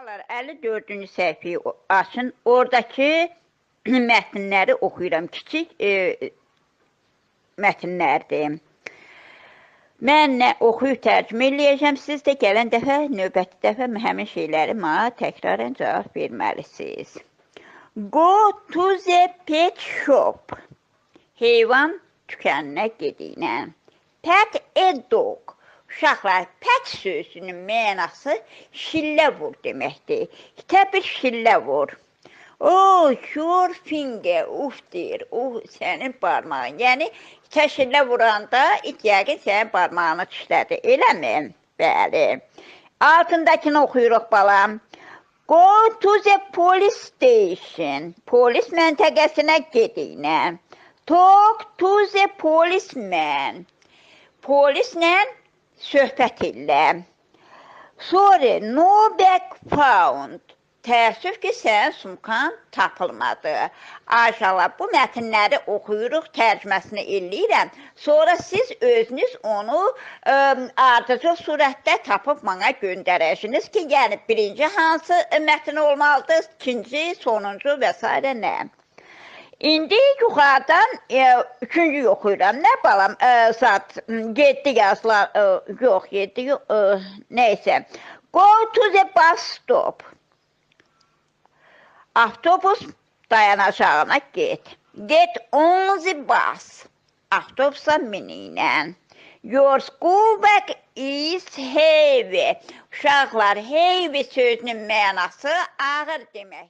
Uşaqlar 54-cü səhifəyi açın. Oradakı mətnləri oxuyuram. Kiçik mətnlərdir. Mən nə oxuyub tərcümə eləyəcəm. Siz də gələn dəfə, növbəti dəfə həmin şeyləri mənə təkrarən cavab verməlisiniz. Go to the pet shop. Heyvan dükkanına gedin. Pet a dog. Uşaqlar, pet sözünün mənası şillə vur deməkdir. İtə bir şillə vur. Oh, your finger, uf deyir, sənin barmağın. Yəni, itə şillə vuranda it yəqin sənin barmağını dişlədi. Eləmi? Bəli. Altındakını oxuyuruq balam. Go to the police station. Polis məntəqəsinə gedin. Talk to the policeman. Polislə söhbət elə. Sorry, no bag found. Təəssüf ki, sənin sumkan tapılmadı. Ayşələr, bu mətnləri oxuyuruq, tərcüməsini eləyirəm. Sonra siz özünüz onu ardıcıl surətdə tapıb mənə göndərəcəksiniz ki, yəni birinci hansı mətn olmalıdır, ikinci, sonuncu və s. nə? İndi yuxarıdan üçüncü oxuyuram. Nə balam? Saat 7 yazılar, yox 7 yox, neysə. Go to the bus stop. Avtobus dayanacağına get. Get on the bus. Avtobusa miniylə. Your school bag is heavy. Uşaqlar, heavy sözünün mənası ağır demək.